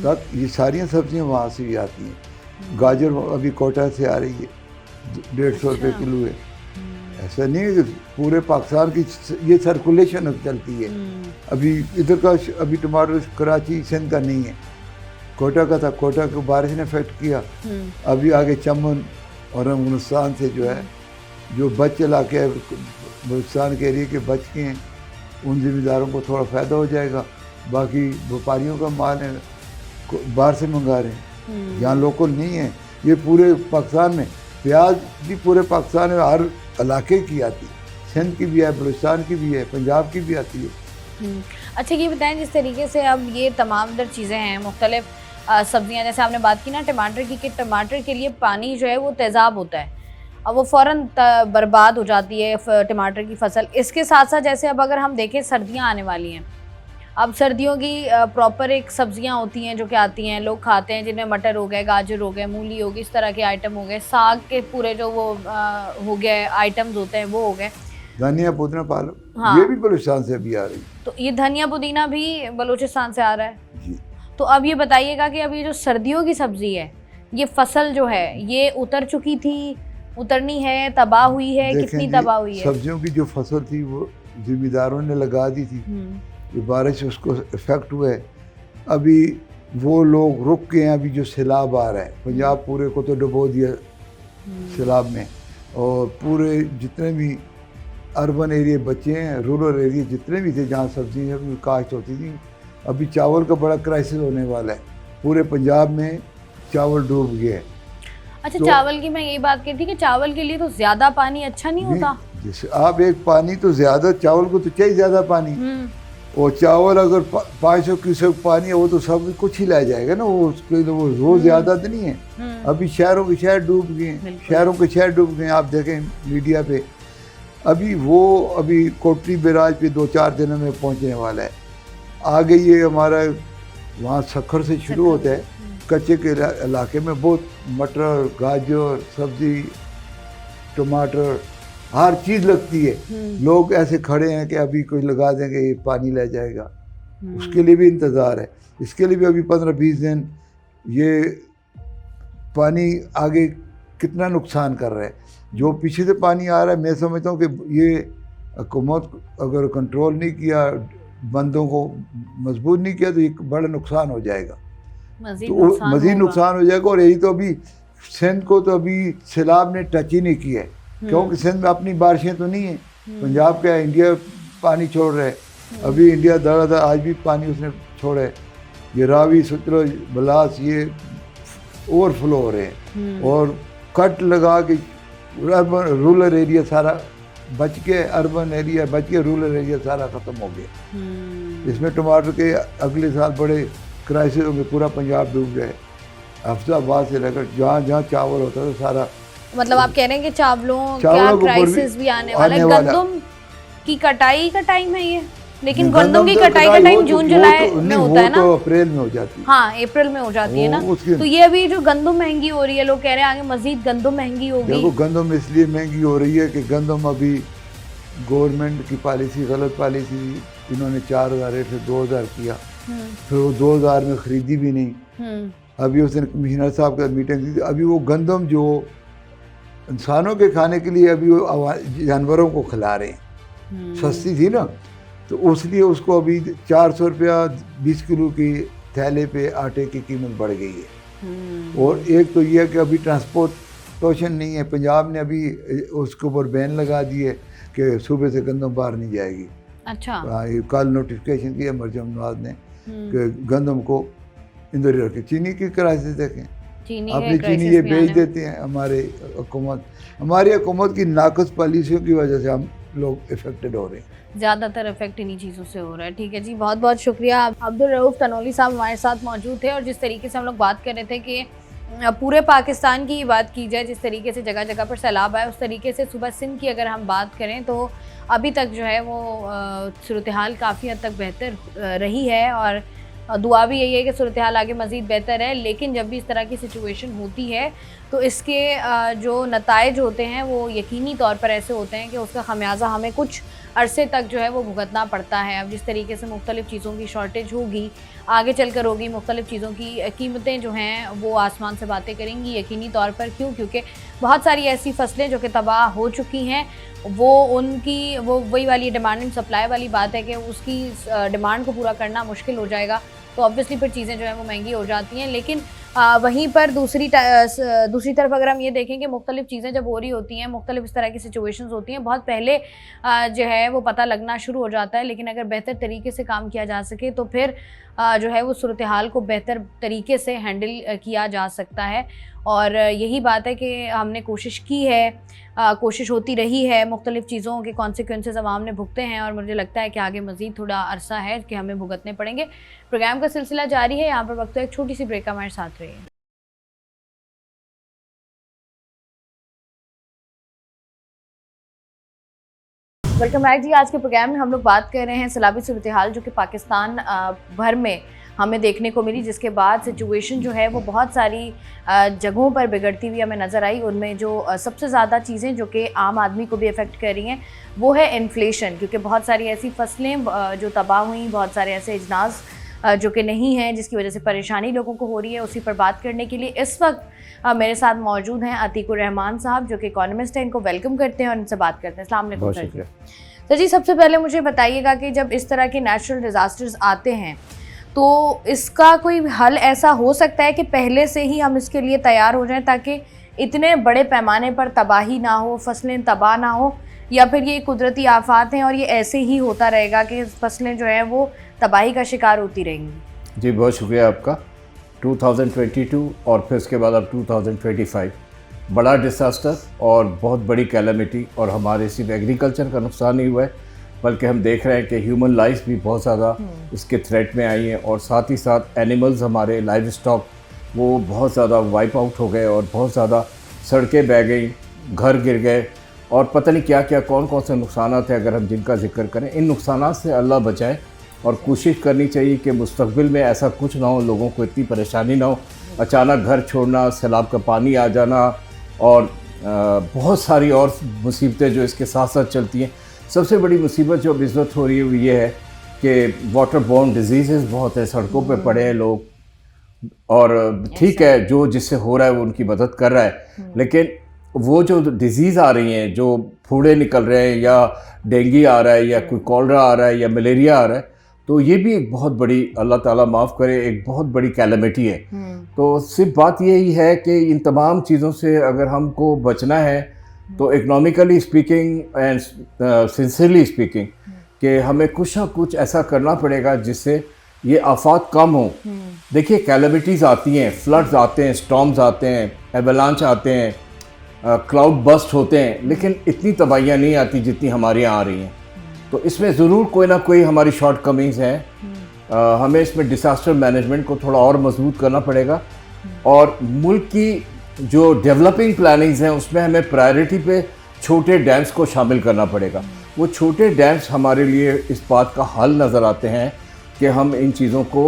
तक ये सारी सब्जियां वहाँ से भी आती हैं। गाजर अभी कोटा से आ रही है, 150 रुपये किलो है। ऐसा नहीं है कि पूरे पाकिस्तान की ये सर्कुलेशन चलती है। अभी इधर का अभी टमाटर कराची सिंध का नहीं है, कोटा का था, कोटा को बारिश ने इफेक्ट किया। अभी आगे चमन और अफगानिस्तान से जो है, जो बच चला के बलूचिस्तान के एरिए के बच के हैं, उन ज़िम्मेदारों को थोड़ा फ़ायदा हो जाएगा। बाकी व्यापारियों का माल है बाहर से मंगा रहे हैं, यहाँ लोकल नहीं है। ये पूरे पाकिस्तान में प्याज भी पूरे पाकिस्तान में हर इलाके की आती है, सिंध की भी है, बलूचिस्तान की भी है, पंजाब की भी आती है। अच्छा ये बताएं, जिस तरीके से अब ये तमाम दर चीज़ें हैं, मुख्तलिफ सब्जियां, जैसे आपने बात की ना टमाटर की, कि टमाटर के लिए पानी जो है वो तेज़ाब होता है, अब वो फ़ौरन बर्बाद हो जाती है टमाटर की फसल। इसके साथ साथ जैसे अब अगर हम देखें सर्दियां आने वाली हैं, अब सर्दियों की प्रॉपर एक सब्जियां होती हैं जो कि आती हैं, लोग खाते हैं, जिनमें मटर हो गए, गाजर हो गए, मूली हो गई, इस तरह के आइटम हो गए, साग के पूरे जो वो हो गए आइटम्स होते हैं वो हो गए, धनिया पुदीना पालक, हाँ। ये भी बलूचिस्तान से भी आ रही है। तो ये धनिया पुदीना भी बलूचिस्तान से आ रहा है। जी। तो अब ये बताइएगा कि अब ये जो सर्दियों की सब्जी है, ये फसल जो है ये उतर चुकी थी, उतरनी है, तबाह हुई है, देखें कितनी जी, तबाह हुई है? सब्जियों की जो फसल थी वो जिम्मेदारों ने लगा दी थी, ये बारिश से उसको इफेक्ट हुआ है। अभी वो लोग रुक गए हैं, अभी जो सैलाब आ रहा है पंजाब पूरे को तो डुबो दिया सैलाब में, और पूरे जितने भी अर्बन एरिया बचे हैं, रूरल एरिया जितने भी थे जहाँ सब्जी की काश्त होती थी, अभी चावल का बड़ा क्राइसिस होने वाला है। पूरे पंजाब में चावल डूब गया है। अच्छा तो- चावल की मैं यही बात कही थी कि चावल के लिए तो ज्यादा पानी अच्छा नहीं होता। जैसे आप एक पानी तो ज़्यादा, चावल को तो चाहिए ज़्यादा पानी, और चावल अगर 500 क्यूसेक पानी है वो तो सब कुछ ही ला जाएगा ना, वो उसके लिए वो रोज ज़्यादा तो नहीं है। अभी शहरों के शहर डूब गए, शहरों के शहर डूब गए, आप देखें मीडिया पे। अभी कोटरी बैराज पे 2-4 दिनों में पहुंचने वाला है। आगे ये हमारा वहाँ सखर से शुरू होता है, कच्चे के इलाके में बहुत मटर, गाजर, सब्जी, टमाटर, हर चीज़ लगती है। लोग ऐसे खड़े हैं कि अभी कोई लगा देंगे, ये पानी ले जाएगा, उसके लिए भी इंतज़ार है। इसके लिए भी अभी 15-20 दिन ये पानी आगे कितना नुकसान कर रहा है। जो पीछे से पानी आ रहा है, मैं समझता हूँ कि ये हुकूमत अगर कंट्रोल नहीं किया, बंदों को मजबूत नहीं किया, तो ये बड़ा नुकसान हो जाएगा, तो मज़ीद नुकसान हो जाएगा। और यही तो अभी सिंध को तो अभी सैलाब ने टच ही नहीं किया है, क्योंकि सिंध में अपनी बारिशें तो नहीं है। पंजाब का इंडिया पानी छोड़ रहा है, अभी इंडिया दर आज भी पानी उसने छोड़ा है। ये रावी, सतलुज, बलास ये ओवरफ्लो हो रहे हैं, और कट लगा के अर्बन रूरल एरिया सारा बच के, अर्बन एरिया बच के, रूरल एरिया सारा ख़त्म हो गया। इसमें टमाटर के अगले साल बड़े क्राइसिस होंगे, पूरा पंजाब डूब गए। अफजाबाद से लेकर जहाँ जहाँ चावल होता था सारा, मतलब आप कह रहे हैं कि चावलों के का ऊपर क्राइसिस भी आने वाला है। गंदम की कटाई का टाइम है ये, लेकिन गंदम गंदम की तो कटाई का कटाई टाइम वो तो- जून वो जुलाई तो- में नहीं, होता है वो ना। तो अप्रैल में हो जाती है। हाँ अप्रैल में हो जाती है ना। तो ये अभी जो गंदम महंगी हो रही है, लोग कह रहे हैं आगे मजीद गंदम महंगी होगी। देखो गंदम इसलिए महंगी हो रही है कि गंदम अभी गवर्नमेंट की पॉलिसी, गलत पॉलिसी, इन्होंने 4000 रेट से 2000 किया, फिर वो 2000 में खरीदी भी नहीं। अभी उस दिन कमिश्नर साहब का मीटिंग थी, अभी वो गंदम जो इंसानों के खाने के लिए अभी वो जानवरों को खिला रहे हैं, सस्ती थी ना, तो उसलिए उसको अभी 400 रुपया 20 किलो की थैले पे आटे की कीमत बढ़ गई है। और एक तो यह कि अभी ट्रांसपोर्टेशन नहीं है, पंजाब ने अभी उसके ऊपर बैन लगा दी है कि सुबह से गंदम बाहर नहीं जाएगी। अच्छा। हाँ, ये कल नोटिफिकेशन किया मरजम नवाज ने कि गंदम को इंदौर रखे। चीनी की क्राइसिस देखें, अपनी चीनी ये बेच देते हैं। हमारी हुकूमत की नाकस पॉलिसियों की वजह से हम लोग इफेक्टेड हो रहे हैं, ज़्यादातर इफेक्ट इन्हीं चीज़ों से हो रहा है। ठीक है जी, बहुत बहुत शुक्रिया। अब्दुल रऊफ तनोली साहब हमारे साथ मौजूद थे, और जिस तरीके से हम लोग बात कर रहे थे कि पूरे पाकिस्तान की बात की जाए, जिस तरीके से जगह जगह पर सैलाब आया, उस तरीके से सुबह सिंध की अगर हम बात करें तो अभी तक जो है वो सूरत हाल काफ़ी हद तक बेहतर रही है, और दुआ भी यही है कि सूरत हाल आगे मज़ीद बेहतर है। लेकिन जब भी इस तरह की सिचुएशन होती है तो इसके जो नताइज होते हैं वो यकीनी तौर पर ऐसे होते हैं कि उसका खमियाजा हमें कुछ अरसे तक जो है वो भुगतना पड़ता है। अब जिस तरीके से मुख्तलिफ़ चीज़ों की शॉर्टेज होगी, आगे चलकर होगी, मुख्तलिफ़ चीज़ों की कीमतें जो हैं वो आसमान से बातें करेंगी यकीनी तौर पर। क्यों? क्योंकि बहुत सारी ऐसी फसलें जो कि तबाह हो चुकी हैं, वो उनकी वो वही वाली डिमांड एंड सप्लाई वाली बात है कि उसकी डिमांड को पूरा करना मुश्किल हो जाएगा, तो ऑब्वियसली फिर चीज़ें जो है वो महंगी हो जाती हैं। लेकिन वहीं पर दूसरी तरफ अगर हम ये देखें कि मुख्तलिफ़ चीज़ें जब हो रही होती हैं, मुख्तलिफ़ इस तरह की सिचुएशंस होती हैं, बहुत पहले जो है वो पता लगना शुरू हो जाता है। लेकिन अगर बेहतर तरीके से काम किया जा सके तो फिर जो है वो सूरत हाल को बेहतर तरीके से हैंडल किया जा सकता है। और यही बात है कि हमने कोशिश की है कोशिश होती रही है, मुख्तलिफ चीज़ों के कॉन्सिक्वेंसेज अवाम ने भुगते हैं और मुझे लगता है कि आगे मज़ीद थोड़ा अरसा है कि हमें भुगतने पड़ेंगे। प्रोग्राम का सिलसिला जारी है, यहाँ पर वक्त एक छोटी सी ब्रेक का, हमारे साथ रहिए। वेलकम बैक जी। आज के प्रोग्राम में हम लोग बात कर रहे हैं सैलाबी सूरत हाल जो कि पाकिस्तान भर में हमें देखने को मिली, जिसके बाद सिचुएशन जो है वो बहुत सारी जगहों पर बिगड़ती हुई हमें नज़र आई। उनमें जो सबसे ज़्यादा चीज़ें जो कि आम आदमी को भी अफेक्ट कर रही हैं वो है इन्फ्लेशन, क्योंकि बहुत सारी ऐसी फसलें जो तबाह हुई, बहुत सारे ऐसे इजनास जो कि नहीं हैं, जिसकी वजह से परेशानी लोगों को हो रही है। उसी पर बात करने के लिए इस वक्त मेरे साथ मौजूद हैं अतीकुर रहमान साहब जो कि इकोनॉमिस्ट हैं। इनको वेलकम करते हैं और इनसे बात करते हैं। अस्सलाम वालेकुम सर जी। सर जी, सबसे पहले मुझे बताइएगा कि जब इस तरह के नेचुरल डिज़ास्टर्स आते हैं तो इसका कोई हल ऐसा हो सकता है कि पहले से ही हम इसके लिए तैयार हो जाएं ताकि इतने बड़े पैमाने पर तबाही ना हो, फसलें तबाह ना हो, या फिर ये कुदरती आफात हैं और ये ऐसे ही होता रहेगा कि फसलें जो हैं वो तबाही का शिकार होती रहेंगी? जी बहुत शुक्रिया आपका। 2022 और फिर उसके बाद अब 2025 बड़ा डिसास्टर और बहुत बड़ी कैलेमिटी, और हमारे सिर्फ एग्रीकल्चर का नुकसान नहीं हुआ है बल्कि हम देख रहे हैं कि ह्यूमन लाइफ भी बहुत ज़्यादा इसके थ्रेट में आई हैं, और साथ ही साथ एनिमल्स, हमारे लाइव स्टॉक वो बहुत ज़्यादा वाइप आउट हो गए और बहुत ज़्यादा सड़कें बह गई, घर गिर गए और पता नहीं क्या क्या कौन कौन से नुकसान हैं अगर हम जिनका जिक्र करें। इन नुकसानात से अल्लाह बचाए और कोशिश करनी चाहिए कि मुस्तकबिल में ऐसा कुछ ना हो, लोगों को इतनी परेशानी ना हो, अचानक घर छोड़ना, सैलाब का पानी आ जाना और बहुत सारी और मुसीबतें जो इसके साथ साथ चलती हैं। सबसे बड़ी मुसीबत जो अब इस वक्त हो रही है वो ये है कि वाटर बोर्न डिजीज़ बहुत है, सड़कों पे पड़े हैं लोग, और ठीक है जो जिससे हो रहा है वो उनकी मदद कर रहा है, लेकिन वो जो डिजीज़ आ रही हैं, जो फूड़े निकल रहे हैं या डेंगू आ रहा है या कोई कॉलरा आ रहा है या मलेरिया आ रहा है, तो ये भी एक बहुत बड़ी, अल्लाह ताला माफ़ करे, एक बहुत बड़ी कैलेमिटी है। तो सिर्फ बात यही है कि इन तमाम चीज़ों से अगर हमको बचना है तो economically speaking and sincerely speaking कि हमें कुछ ना कुछ ऐसा करना पड़ेगा जिससे ये आफात कम हो। देखिए कैलेमिटीज़ आती हैं, फ्लड्स आते हैं, स्टॉर्म्स आते हैं, एवलांच आते हैं, क्लाउड बस्ट होते हैं, लेकिन इतनी तबाहियाँ नहीं आती जितनी हमारे यहाँ आ रही हैं। तो इसमें ज़रूर कोई ना कोई हमारी शॉर्ट कमिंग्स हैं। हमें इसमें डिसास्टर मैनेजमेंट को थोड़ा और मजबूत करना पड़ेगा, और मुल्क की जो डेवलपिंग प्लानिंग्स हैं उसमें हमें प्रायोरिटी पे छोटे डैम्स को शामिल करना पड़ेगा। वो छोटे डैम्स हमारे लिए इस बात का हल नज़र आते हैं कि हम इन चीज़ों को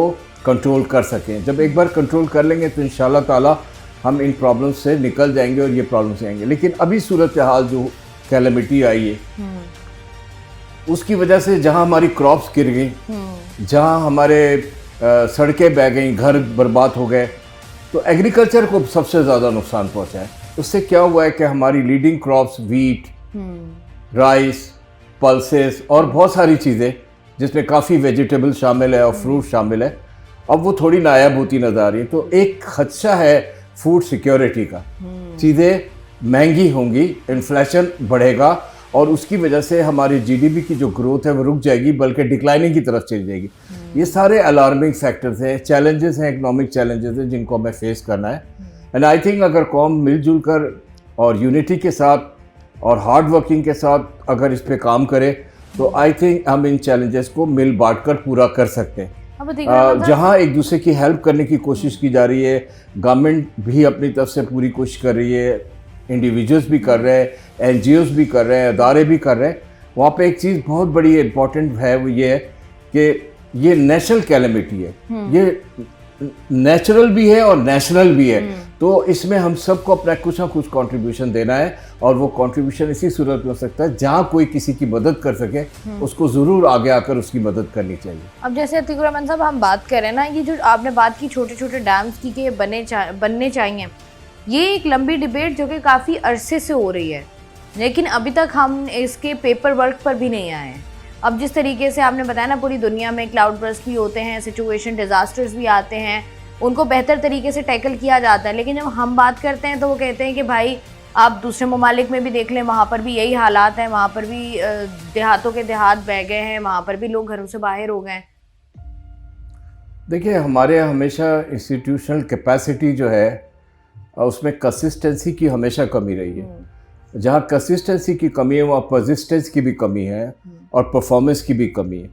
कंट्रोल कर सकें। जब एक बार कंट्रोल कर लेंगे तो इंशाल्लाह ताला हम इन प्रॉब्लम्स से निकल जाएंगे और ये प्रॉब्लम्स आएंगे। लेकिन अभी सूरत हाल जो कैलेमिटी आई है उसकी वजह से जहाँ हमारी क्रॉप्स गिर गई, जहाँ हमारे सड़कें बह गई, घर बर्बाद हो गए, तो एग्रीकल्चर को सबसे ज़्यादा नुकसान पहुँचा है। उससे क्या हुआ है कि हमारी leading crops wheat, rice, pulses और बहुत सारी चीज़ें जिसमें काफ़ी वेजिटेबल शामिल है और फ्रूट शामिल है, अब वो थोड़ी नायाब होती नज़र आ रही है। तो एक खदशा है फूड सिक्योरिटी का, चीज़ें महंगी होंगी, इन्फ्लेशन बढ़ेगा और उसकी वजह से हमारी जीडीपी की जो ग्रोथ है वो रुक जाएगी, बल्कि डिक्लाइनिंग की तरफ चली जाएगी। ये सारे अलार्मिंग फैक्टर्स हैं, चैलेंजेस हैं, इकोनॉमिक चैलेंजेस हैं जिनको हमें फेस करना है। एंड आई थिंक अगर कौम मिलजुल कर और यूनिटी के साथ और हार्ड वर्किंग के साथ अगर इस पे काम करे तो आई थिंक हम इन चैलेंजेस को मिल बांट कर पूरा कर सकते हैं। जहाँ एक दूसरे की हेल्प करने की कोशिश की जा रही है, गवर्नमेंट भी अपनी तरफ से पूरी कोशिश कर रही है, इंडिविजुअल्स भी कर रहे हैं, एनजीओज भी कर रहे हैं, अदारे भी कर रहे हैं। वहाँ पे एक चीज़ बहुत बड़ी इंपॉर्टेंट है, वो ये है कि ये नेशनल कैलेमिटी है, ये नेचुरल भी है और नेशनल भी है। तो इसमें हम सबको अपना कुछ ना कुछ कंट्रीब्यूशन देना है, और वो कंट्रीब्यूशन इसी सूरत में हो सकता है जहाँ कोई किसी की मदद कर सके उसको ज़रूर आगे आकर उसकी मदद करनी चाहिए। अब जैसे अतीकुर रहमान साहब हम बात कर रहे हैं ना, ये जो आपने बात की छोटे छोटे डैम्स की कि बनने चाहिए, ये एक लंबी डिबेट जो कि काफ़ी अरसे से हो रही है, लेकिन अभी तक हम इसके पेपर वर्क पर भी नहीं आए हैं। अब जिस तरीके से आपने बताया ना, पूरी दुनिया में क्लाउड बर्स्ट भी होते हैं, सिचुएशन डिज़ास्टर्स भी आते हैं, उनको बेहतर तरीके से टैकल किया जाता है, लेकिन जब हम बात करते हैं तो वो कहते हैं कि भाई आप दूसरे ममालिक में भी देख लें, वहाँ पर भी यही हालात हैं, वहाँ पर भी देहातों के देहात बह गए हैं, वहाँ पर भी लोग घरों से बाहर हो गए। देखिए हमारे यहाँ हमेशा इंस्टीट्यूशनल कैपेसिटी जो है उसमें कंसिस्टेंसी की हमेशा कमी रही है। जहाँ कंसिस्टेंसी की कमी है वहाँ परसिस्टेंस की भी कमी है और परफॉर्मेंस की भी कमी है।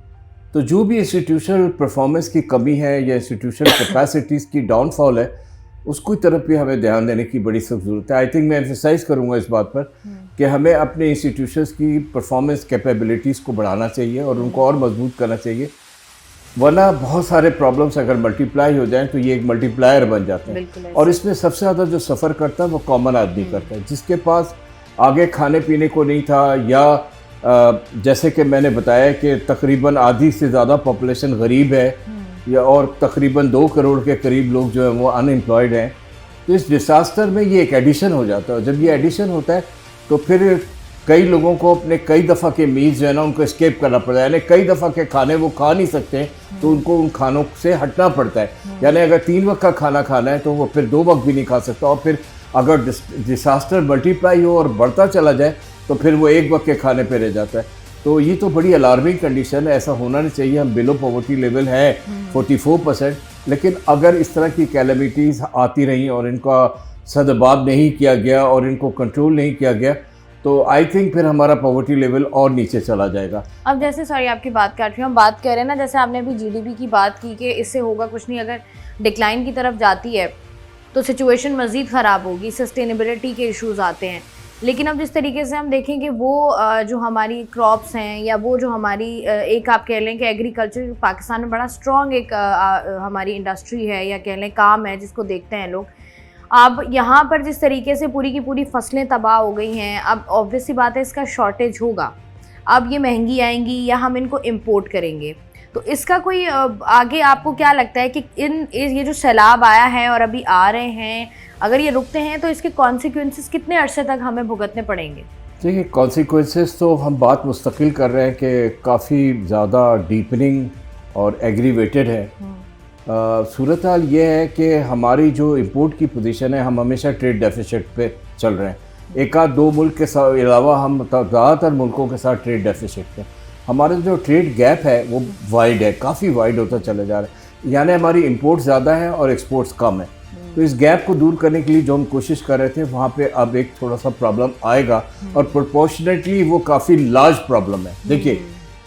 तो जो भी इंस्टीट्यूशनल परफॉर्मेंस की कमी है या इंस्टीट्यूशनल कैपेसिटीज़ की डाउनफॉल है, उसकी तरफ भी हमें ध्यान देने की बड़ी सख्त ज़रूरत है। आई थिंक मैं एम्फेसाइज़ करूँगा इस बात पर कि हमें अपने इंस्टीट्यूशंस की परफॉर्मेंस कैपेबिलिटीज़ को बढ़ाना चाहिए और उनको और मजबूत करना चाहिए, वरना बहुत सारे प्रॉब्लम्स अगर मल्टीप्लाई हो जाएं तो ये एक मल्टीप्लायर बन जाते हैं। और इसमें सबसे ज़्यादा जो सफ़र करता है वो कॉमन आदमी करता है, जिसके पास आगे खाने पीने को नहीं था, या जैसे कि मैंने बताया कि तकरीबन आधी से ज़्यादा पॉपुलेशन गरीब है, या और तकरीबन 2 करोड़ के करीब लोग जो हैं वो अनएम्प्लॉयड हैं। तो इस डिसास्टर में ये एक एडिशन हो जाता है। जब ये एडिशन होता है तो फिर कई लोगों को अपने कई दफ़ा के मील्स जो है ना उनको एस्केप करना पड़ता है, यानी कई दफ़ा के खाने वो खा नहीं सकते, तो उनको उन खानों से हटना पड़ता है। यानी अगर 3 वक्त का खाना खाना है तो वो फिर 2 वक्त भी नहीं खा सकता, और फिर अगर डिसास्टर मल्टीप्लाई हो और बढ़ता चला जाए तो फिर वो 1 वक्त के खाने पे रह जाता है। तो ये तो बड़ी अलार्मिंग कंडीशन है, ऐसा होना नहीं चाहिए। हम बिलो पॉवर्टी लेवल है 44%, लेकिन अगर इस तरह की कैलेमिटीज़ आती रहीं और इनका सदबाब नहीं किया गया और इनको कंट्रोल नहीं किया गया तो आई थिंक फिर हमारा पॉवर्टी लेवल और नीचे चला जाएगा। अब जैसे सॉरी आपकी बात काट रही हूँ, हम बात कर रहे हैं ना, जैसे आपने अभी जीडीपी की बात की कि इससे होगा कुछ नहीं, अगर डिक्लाइन की तरफ जाती है तो सिचुएशन मज़ीद ख़राब होगी, सस्टेनेबिलिटी के इश्यूज़ आते हैं। लेकिन अब जिस तरीके से हम देखें कि वो जो हमारी क्रॉप्स हैं या वो जो हमारी एक आप कह लें कि एग्रीकल्चर पाकिस्तान में बड़ा स्ट्रॉन्ग एक हमारी इंडस्ट्री है या कह लें काम है जिसको देखते हैं लोग। अब यहाँ पर जिस तरीके से पूरी की पूरी फसलें तबाह हो गई हैं, अब ऑब्वियस सी बात है इसका शॉर्टेज होगा। अब ये महंगी आएंगी या हम इनको इंपोर्ट करेंगे, तो इसका कोई आगे आपको क्या लगता है कि ये जो सैलाब आया है और अभी आ रहे हैं, अगर ये रुकते हैं तो इसके कॉन्सिक्वेंसेस कितने अरसे तक हमें भुगतने पड़ेंगे? देखिए, कॉन्सिक्वेंसेस तो हम बात मुस्तकिल कर रहे हैं कि काफ़ी ज़्यादा डीपनिंग और एग्रीवेटेड है। सूरत हाल ये है कि हमारी जो इंपोर्ट की पोजीशन है, हम हमेशा ट्रेड डेफिसिट पे चल रहे हैं। एक आध 2 मुल्क के साथ अलावा हम ज़्यादातर मुल्कों के साथ ट्रेड डेफिसिट पे। हमारा जो ट्रेड गैप है वो वाइड है, काफ़ी वाइड होता चला जा रहा है, यानी हमारी इंपोर्ट ज़्यादा है और एक्सपोर्ट्स कम है। तो इस गैप को दूर करने के लिए जो हम कोशिश कर रहे थे वहाँ पे अब एक थोड़ा सा प्रॉब्लम आएगा, और प्रोपोर्शनेटली वो काफ़ी लार्ज प्रॉब्लम है। देखिए,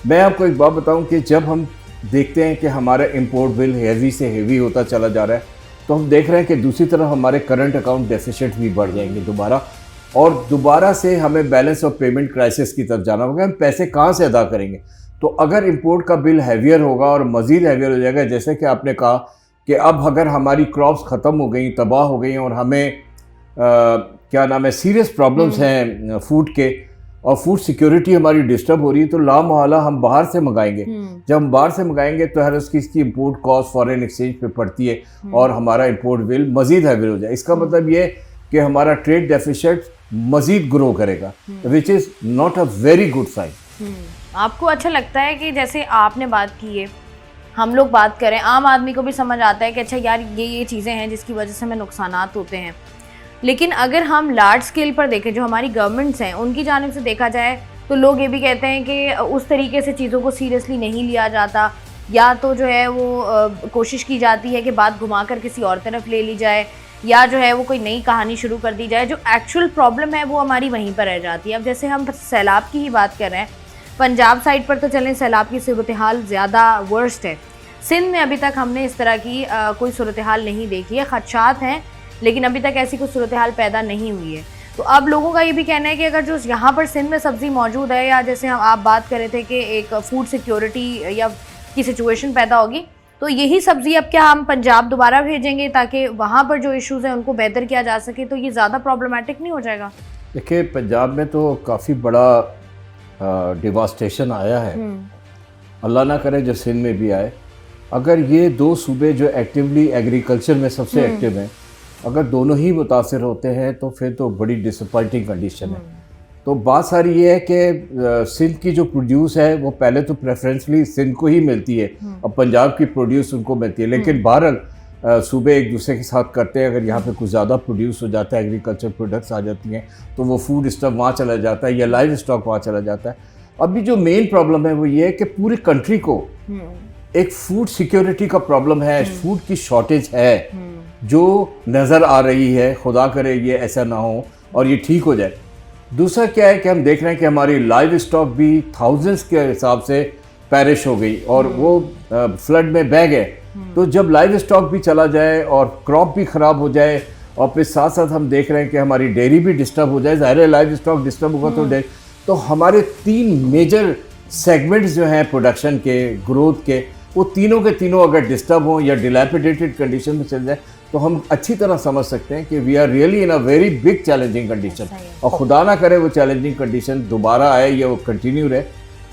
मैं आपको एक बात बताऊँ कि जब हम देखते हैं कि हमारा इंपोर्ट बिल हेवी से हेवी होता चला जा रहा है, तो हम देख रहे हैं कि दूसरी तरफ हमारे करंट अकाउंट डेफिसिट भी बढ़ जाएंगे दोबारा, और दोबारा से हमें बैलेंस ऑफ पेमेंट क्राइसिस की तरफ जाना होगा। हम पैसे कहाँ से अदा करेंगे? तो अगर इंपोर्ट का बिल हैवियर होगा और मज़ीद हैवियर हो जाएगा, जैसे कि आपने कहा कि अब अगर हमारी क्रॉप्स ख़त्म हो गई, तबाह हो गई और हमें क्या नाम है, सीरियस प्रॉब्लम्स हैं फूड के, और फूड सिक्योरिटी हमारी डिस्टर्ब हो रही है, तो लामहला हम बाहर से मंगाएंगे। जब हम बाहर से मंगाएंगे तो हर उसकी इसकी इंपोर्ट कॉस्ट फॉरेन एक्सचेंज पे पड़ती है और हमारा इंपोर्ट बिल मज़ीद हैवी हो जाए। इसका मतलब ये कि हमारा ट्रेड डेफिसिट मज़ीद ग्रो करेगा, which is not a very good sign. आपको अच्छा लगता है कि जैसे आपने बात की है, हम लोग बात करें, आम आदमी को भी समझ आता है कि अच्छा यार ये चीज़ें हैं जिसकी वजह से हमें नुकसानात होते हैं, लेकिन अगर हम लार्ज स्केल पर देखें, जो हमारी गवर्नमेंट्स हैं उनकी जानिब से देखा जाए तो लोग ये भी कहते हैं कि उस तरीके से चीज़ों को सीरियसली नहीं लिया जाता, या तो जो है वो कोशिश की जाती है कि बात घुमाकर किसी और तरफ ले ली जाए, या जो है वो कोई नई कहानी शुरू कर दी जाए। जो एक्चुअल प्रॉब्लम है वो हमारी वहीं पर रह जाती है। अब जैसे हम सैलाब की ही बात कर रहे हैं, पंजाब साइड पर तो चलें सैलाब की सूरत हाल ज़्यादा वर्स्ट है। सिंध में अभी तक हमने इस तरह की कोई सूरत हाल नहीं देखी है, खदशात हैं लेकिन अभी तक ऐसी कोई सूरत हाल पैदा नहीं हुई है। तो अब लोगों का ये भी कहना है कि अगर जो यहाँ पर सिंध में सब्ज़ी मौजूद है, या जैसे आप बात कर रहे थे कि एक फूड सिक्योरिटी या की सिचुएशन पैदा होगी, तो यही सब्ज़ी अब क्या हम पंजाब दोबारा भेजेंगे ताकि वहाँ पर जो इश्यूज़ हैं उनको बेहतर किया जा सके, तो ये ज़्यादा प्रॉब्लमेटिक नहीं हो जाएगा? देखिए, पंजाब में तो काफ़ी बड़ा डिवास्टेशन आया है, अल्लाह ना करे जो सिंध में भी आए। अगर ये 2 सूबे जो एक्टिवली एग्रीकल्चर में सबसे एक्टिव हैं, अगर दोनों ही मुतासर होते हैं तो फिर तो बड़ी डिसअपॉइंटिंग कंडीशन है। तो बात सारी ये है कि सिंध की जो प्रोड्यूस है वो पहले तो प्रेफरेंसली सिंध को ही मिलती है और पंजाब की प्रोड्यूस उनको मिलती है, लेकिन बहरहाल सूबे एक दूसरे के साथ करते हैं। अगर यहाँ पे कुछ ज़्यादा प्रोड्यूस हो जाता है, एग्रीकल्चर प्रोडक्ट्स आ जाती हैं, तो वो फूड स्टॉक वहाँ चला जाता है या लाइव स्टॉक वहाँ चला जाता है। अभी जो मेन प्रॉब्लम है वो ये है कि पूरी कंट्री को एक फूड सिक्योरिटी का प्रॉब्लम है, फूड की शॉर्टेज है जो नज़र आ रही है। खुदा करे ये ऐसा ना हो और ये ठीक हो जाए। दूसरा क्या है कि हम देख रहे हैं कि हमारी लाइव स्टॉक भी थाउजेंड्स के हिसाब से पैरिश हो गई और वो फ्लड में बह गए। तो जब लाइव स्टॉक भी चला जाए और क्रॉप भी ख़राब हो जाए और फिर साथ साथ हम देख रहे हैं कि हमारी डेयरी भी डिस्टर्ब हो जाए, ज़ाहिर है लाइव स्टॉक डिस्टर्ब होगा तो डेयरी, तो हमारे 3 मेजर सेगमेंट्स जो हैं प्रोडक्शन के, ग्रोथ के, वो तीनों के तीनों अगर डिस्टर्ब हों या डिलैपिडेटेड कंडीशन में चल जाए तो हम अच्छी तरह समझ सकते हैं कि we are really in a very big challenging condition. और खुदा ना करे वो चैलेंजिंग कंडीशन दोबारा आए या वो कंटिन्यू रहे।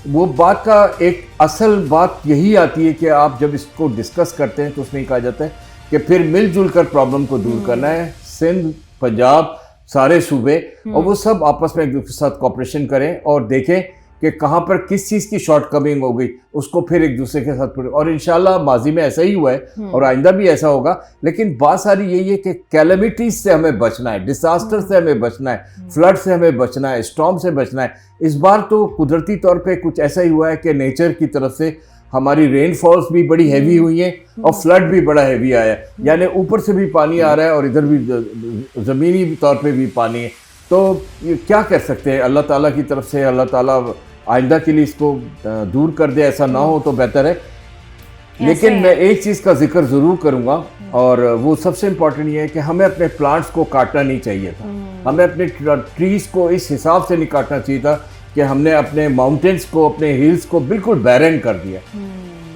वो बात का एक असल बात यही आती है कि आप जब इसको डिस्कस करते हैं तो उसमें कहा जाता है कि फिर मिलजुल कर प्रॉब्लम को दूर करना है। सिंध, पंजाब, सारे सूबे और वो सब आपस में एक दूसरे के साथ कॉपरेशन करें और देखें कि कहाँ पर किस चीज़ की शॉर्ट कमिंग हो गई, उसको फिर एक दूसरे के साथ और इंशाल्लाह माजी में ऐसा ही हुआ है और आइंदा भी ऐसा होगा। लेकिन बात सारी यही है कि कैलेमिटीज से हमें बचना है, डिसास्टर से हमें बचना है, फ्लड से हमें बचना है, स्टॉर्म से बचना है। इस बार तो कुदरती तौर पे कुछ ऐसा ही हुआ है कि नेचर की तरफ से हमारी रेनफॉल्स भी बड़ी हैवी हुई हैं और फ्लड भी बड़ा हैवी आया है, यानी ऊपर से भी पानी आ रहा है और इधर भी ज़मीनी तौर पे भी पानी है। तो ये क्या कर सकते हैं, अल्लाह ताला की तरफ से अल्लाह ताला आइंदा के लिए इसको दूर कर दे, ऐसा ना हो तो बेहतर है। लेकिन मैं एक चीज़ का जिक्र ज़रूर करूँगा और वो सबसे इम्पॉर्टेंट ये है कि हमें अपने प्लांट्स को काटना नहीं चाहिए था। हमें अपने ट्रीज़ को इस हिसाब से नहीं काटना चाहिए था कि हमने अपने माउंटेन्स को, अपने हिल्स को बिल्कुल बैरन कर दिया।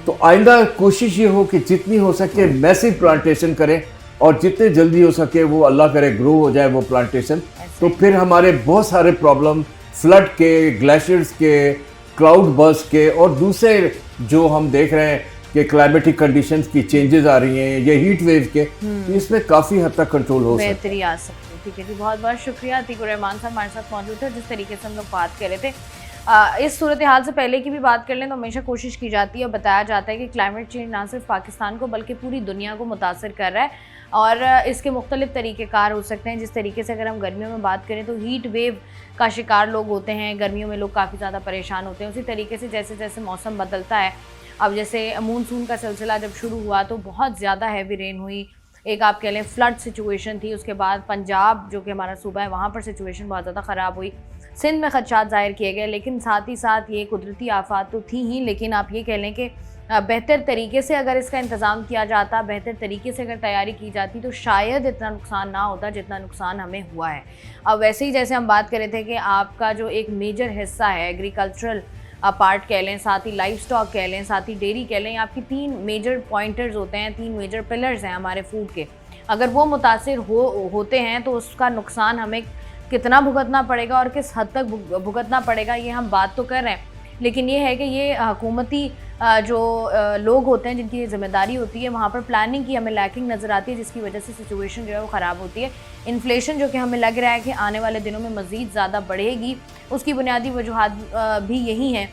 तो आइंदा कोशिश ये हो कि जितनी हो सके मैसिव प्लांटेशन करें और जितने जल्दी हो सके वो अल्लाह करे ग्रो हो जाए वो प्लांटेशन। तो फिर हमारे बहुत सारे प्रॉब्लम फ्लड के, ग्लेशियर्स के, क्लाउड बर्स्ट के और दूसरे जो हम देख रहे हैं कि क्लाइमेटिक कंडीशंस की चेंजेस आ रही हैं, ये हीट वेव के, तो इसमें काफ़ी हद तक कंट्रोल हो सकता है, बेहतरी आ सकती है। ठीक है जी, बहुत बहुत शुक्रिया। अतीकुर रहमान साहब हमारे साथ मौजूद थे। जिस तरीके से हम लोग बात कर रहे थे, इस सूरत हाल से पहले की भी बात कर लें तो हमेशा कोशिश की जाती है, बताया जाता है कि क्लाइमेट चेंज ना सिर्फ पाकिस्तान को बल्कि पूरी दुनिया को मुतासर कर रहा है और इसके मुख्तलिफ तरीक़ेकार हो सकते हैं। जिस तरीके से अगर हम गर्मियों में बात करें तो हीट वेव का शिकार लोग होते हैं, गर्मियों में लोग काफ़ी ज़्यादा परेशान होते हैं। उसी तरीके से जैसे जैसे मौसम बदलता है, अब जैसे मानसून का सिलसिला जब शुरू हुआ तो बहुत ज़्यादा हैवी रेन हुई, एक आप कह लें फ्लड सिचुएशन थी। उसके बाद पंजाब जो कि हमारा सूबा है वहाँ पर सिचुएशन बहुत ज़्यादा ख़राब हुई, सिंध में खदशात ज़ाहिर किए गए। लेकिन साथ ही साथ ये कुदरती आफात तो थी ही, लेकिन आप ये कह लें कि बेहतर तरीके से अगर इसका इंतज़ाम किया जाता, बेहतर तरीके से अगर तैयारी की जाती तो शायद इतना नुकसान ना होता जितना नुकसान हमें हुआ है। अब वैसे ही जैसे हम बात कर रहे थे कि आपका जो एक मेजर हिस्सा है एग्रीकल्चरल पार्ट कह लें, साथ ही लाइफ स्टॉक कह लें, साथ ही डेयरी कह लें, आपकी 3 मेजर पॉइंटर्स होते हैं, 3 मेजर पिलर्स हैं हमारे फूड के। अगर वो मुतासिर होते हैं तो उसका नुकसान हमें कितना भुगतना पड़ेगा और किस हद तक भुगतना पड़ेगा ये हम बात तो कर रहे हैं। लेकिन ये है कि ये हुकूमती जो लोग होते हैं जिनकी ज़िम्मेदारी होती है, वहाँ पर प्लानिंग की हमें लैकिंग नज़र आती है, जिसकी वजह से सिचुएशन जो है वो ख़राब होती है। इन्फ्लेशन जो कि हमें लग रहा है कि आने वाले दिनों में मज़ीद ज़्यादा बढ़ेगी, उसकी बुनियादी वजूहात भी यही हैं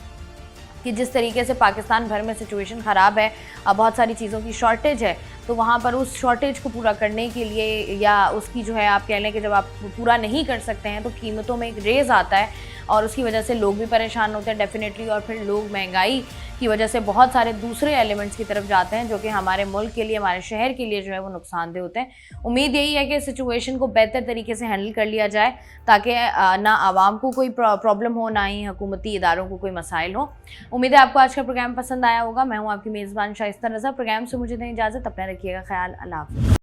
कि जिस तरीके से पाकिस्तान भर में सिचुएशन ख़राब है, बहुत सारी चीज़ों की शॉर्टेज है, तो वहाँ पर उस शॉर्टेज को पूरा करने के लिए या उसकी जो है आप कह लें कि जब आप पूरा नहीं कर सकते हैं तो कीमतों में एक रेज़ आता है और उसकी वजह से लोग भी परेशान होते हैं डेफिनेटली, और फिर लोग महंगाई की वजह से बहुत सारे दूसरे एलिमेंट्स की तरफ जाते हैं जो कि हमारे मुल्क के लिए, हमारे शहर के लिए जो है वो नुकसानदेह होते हैं। उम्मीद यही है कि सिचुएशन को बेहतर तरीके से हैंडल कर लिया जाए ताकि ना आवाम को कोई प्रॉब्लम हो, ना ही हुकूमती इदारों को कोई मसाइल हो। उम्मीद है आपको आज का प्रोग्राम पसंद आया होगा। मैं हूँ आपकी मेज़बान शाइस्ता रज़ा। प्रोग्राम से मुझे दें इजाज़त, अपना रखिएगा ख्याल। अल्लाह हाफ़िज़।